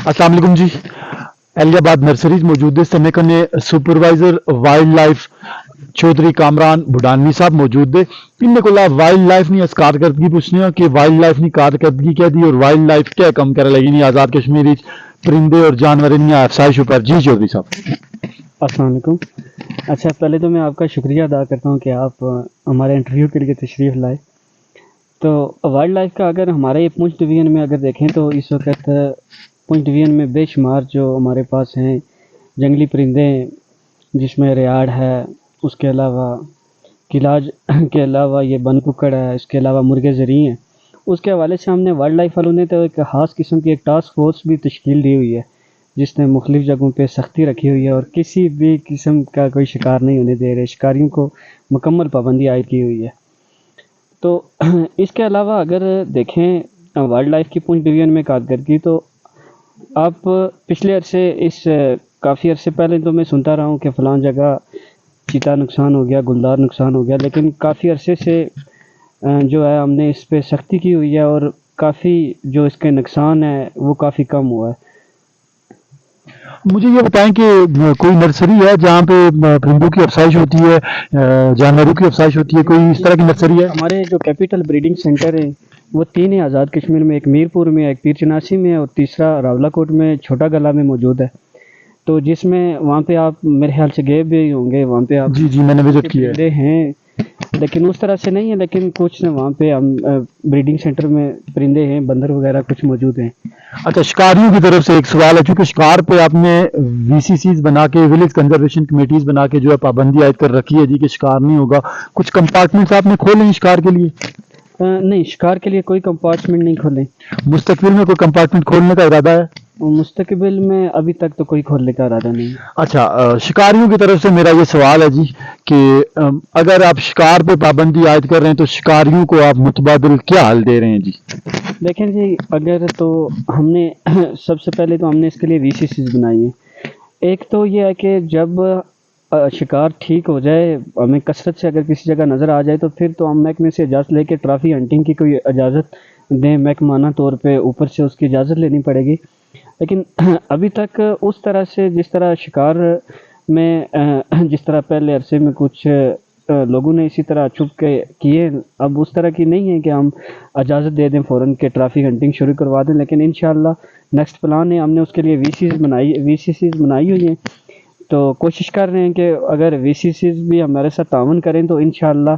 अस्सलाम वालेकुम जी। एलियाबाद नर्सरीज मौजूद है समय कने supervisor wildlife Chaudhry Kamran Budanvi साहब मौजूद है। इनने को वाइल्ड लाइफ नहीं कारकर्दगी पूछने कि वाइल्ड लाइफ नहीं कारकर्दगी क्या दी और वाइल्ड लाइफ क्या कम करे लगी नहीं आज़ाद कश्मीर परिंदे और जानवर अफसाइश ऊपर। जी चौधरी साहब अस्सलाम वालेकुम। अच्छा, पहले तो मैं आपका शुक्रिया अदा करता हूँ कि आप हमारे इंटरव्यू के लिए तशरीफ़ लाए। तो वाइल्ड लाइफ का अगर हमारे ये पुंछ डिवीज़न में अगर देखें तो इस वक्त पुंछ डिवीज़न में बेशुमार जो हमारे पास हैं जंगली परिंदे हैं, जिसमें रियाड़ है, उसके अलावा किलाज के अलावा ये बन कुक्कड़ है, इसके अलावा मुर्गे ज़री हैं। उसके हवाले से हमने वाइल्ड लाइफ वालों ने तो एक ख़ास किस्म की एक टास्क फोर्स भी तश्कील दी हुई है, जिसने मुख्तलिफ़ जगहों पे सख्ती रखी हुई है और किसी भी किस्म का कोई शिकार नहीं होने दे रहे। शिकारियों को मुकम्मल पाबंदी आयद की हुई है। तो इसके अलावा अगर देखें वाइल्ड लाइफ की पुंछ डिवीज़न में कारकर्दगी, तो आप पिछले अरसे काफ़ी अरसे पहले तो मैं सुनता रहा हूँ कि फ़लाँ जगह चीता नुकसान हो गया, गुलदार नुकसान हो गया, लेकिन काफ़ी अरसे से जो है हमने इस पे सख्ती की हुई है और काफ़ी जो इसके नुकसान है वो काफ़ी कम हुआ है। मुझे ये बताएं कि कोई नर्सरी है जहाँ पे परिंदों की अफसाइश होती है, जानवरों की अफसाइश होती है, कोई इस तरह की नर्सरी है? हमारे जो कैपिटल ब्रीडिंग सेंटर है वो 3 है आज़ाद कश्मीर में, एक मीरपुर में, एक पीर चनासी में और तीसरा रावलाकोट में छोटा गला में मौजूद है। तो जिसमें वहाँ पे आप मेरे ख्याल से गए भी होंगे, वहाँ पे आप जी मैंने विजिट किया है हैं, लेकिन उस तरह से नहीं है, लेकिन कुछ वहाँ पे हम ब्रीडिंग सेंटर में परिंदे हैं, बंदर वगैरह कुछ मौजूद हैं। अच्छा, शिकारियों की तरफ से एक सवाल है, क्योंकि शिकार पे आपने वीसीसीज बना के, विलेज कंजर्वेशन कमेटीज बना के जो है पाबंदी आयद कर रखी है जी कि शिकार नहीं होगा। कुछ कंपार्टमेंट्स आपने खोले हैं शिकार के लिए? नहीं, शिकार के लिए कोई कंपार्टमेंट नहीं खोले। मुस्तकबिल में कोई कंपार्टमेंट खोलने का इरादा है? मुस्तकबिल में अभी तक तो कोई खोलने का इरादा नहीं। अच्छा, शिकारियों की तरफ से मेरा ये सवाल है जी कि अगर आप शिकार पे पाबंदी आयद कर रहे हैं तो शिकारियों को आप मुतबादिल क्या हल दे रहे हैं जी? देखें जी, अगर तो हमने सबसे पहले तो हमने इसके लिए वीसीसीज बनाई है। एक तो ये है कि जब शिकार ठीक हो जाए, हमें कसरत से अगर किसी जगह नज़र आ जाए तो फिर तो हम महकमे से इजाज़त लेके ट्रॉफी हंटिंग की कोई इजाज़त दें, महकमाना तौर पे ऊपर से उसकी इजाज़त लेनी पड़ेगी। लेकिन अभी तक उस तरह से जिस तरह शिकार में जिस तरह पहले अरसे में कुछ लोगों ने इसी तरह छुप के किए, अब उस तरह की नहीं है कि हम इजाज़त दे दें फ़ौरन के ट्रॉफी हंटिंग शुरू करवा दें। लेकिन इंशाअल्लाह नेक्स्ट प्लान है, हमने उसके लिए वीसीसीज बनाई हुई हैं। तो कोशिश कर रहे हैं कि अगर वीसीसीज भी हमारे साथ तावन करें तो इंशाअल्लाह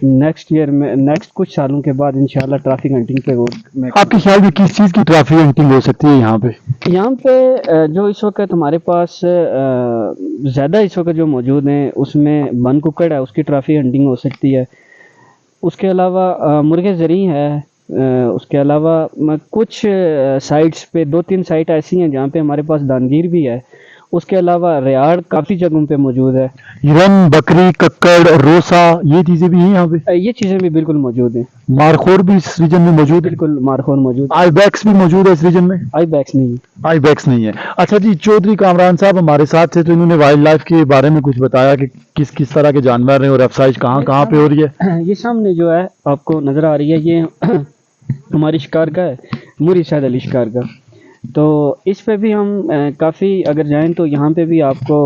नेक्स्ट ईयर में, नेक्स्ट कुछ सालों के बाद इंशाअल्लाह ट्रॉफी हंटिंग पे आपके ख्याल में किस चीज़ की ट्रॉफी हंटिंग हो सकती है यहाँ पे? यहाँ पे जो इस वक्त हमारे पास ज़्यादा इस वक्त जो मौजूद हैं उसमें बन कुक्कड़ है, उसकी ट्रॉफी हंटिंग हो सकती है। उसके अलावा मुर्गे ज़री है। उसके अलावा कुछ साइट्स पे 2-3 साइट ऐसी हैं जहाँ पे हमारे पास दानगीर भी है। उसके अलावा रियाड़ काफ़ी जगहों पे मौजूद है। हिरन, बकरी, कक्कड़, रोसा, ये चीज़ें भी हैं यहाँ पे? ये चीज़ें भी बिल्कुल मौजूद हैं। मारखोर भी इस रीजन में मौजूद है? बिल्कुल मारखोर मौजूद। आईबैक्स भी मौजूद है इस रीजन में? आईबैक्स नहीं है। आईबैक्स नहीं है। अच्छा जी, चौधरी कामरान साहब हमारे साथ थे तो इन्होंने वाइल्ड लाइफ के बारे में कुछ बताया कि किस किस तरह के जानवर हैं और अफसाइश कहाँ कहाँ पे हो रही है। ये सामने जो है आपको नज़र आ रही है, ये हमारी शिकार का है, मुरी सैद अली शिकार का। तो इस पे भी हम काफ़ी अगर जाएं तो यहाँ पे भी आपको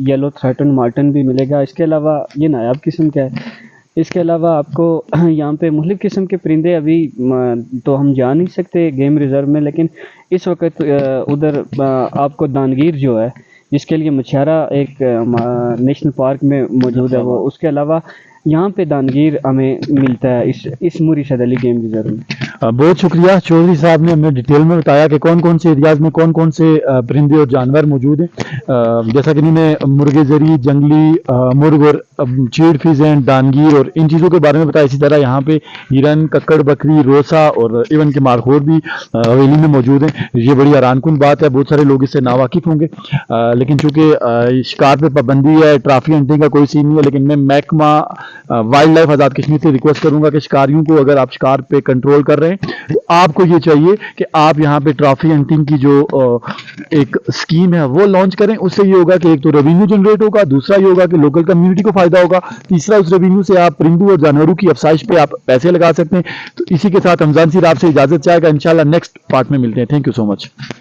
येलो थ्रेटन मार्टन भी मिलेगा। इसके अलावा ये नायाब किस्म का है। इसके अलावा आपको यहाँ पे मुख्तलिफ़ किस्म के परिंदे अभी तो हम जा नहीं सकते गेम रिज़र्व में, लेकिन इस वक्त उधर आपको दानगीर जो है जिसके लिए मछियारा एक नेशनल पार्क में मौजूद है वो, उसके अलावा यहाँ पे दानगीर हमें मिलता है इस मुरी सैद अली गेम रिज़र्व में। बहुत शुक्रिया चौधरी साहब ने हमें डिटेल में बताया कि कौन कौन से एरियाज़ में कौन कौन से परिंदे और जानवर मौजूद हैं। जैसा कि इन्होंने मुर्गे ज़री, जंगली मुर्ग और चीड़ फिजेंट, दानगीर और इन चीज़ों के बारे में बताया। इसी तरह यहाँ पे हिरन, कक्कड़, बकरी, रोसा और इवन के मारखोर भी हवेली में मौजूद हैं। ये बड़ी हैरानकुन बात है, बहुत सारे लोग इससे नावाकिफ़ होंगे, लेकिन चूँकि शिकार पर पाबंदी है, ट्रॉफी हंटिंग का कोई सीन नहीं है। लेकिन मैं महकमा वाइल्ड लाइफ आज़ाद कश्मीर से रिक्वेस्ट करूँगा कि शिकारियों को अगर आप शिकार पे कंट्रोल कर रहे हैं तो आपको ये चाहिए कि आप यहाँ पे ट्रॉफी हंटिंग की जो एक स्कीम है वो लॉन्च करें। उससे ये होगा कि एक तो रेवेन्यू जनरेट होगा, दूसरा ये होगा कि लोकल कम्युनिटी को फायदा होगा, तीसरा उस रेवेन्यू से आप परिंदों और जानवरों की अफसाइश पे आप पैसे लगा सकते हैं। तो इसी के साथ हमजान सिर आपसे इजाजत चाहेगा। इंशाल्लाह नेक्स्ट पार्ट में मिलते हैं। Thank you so much.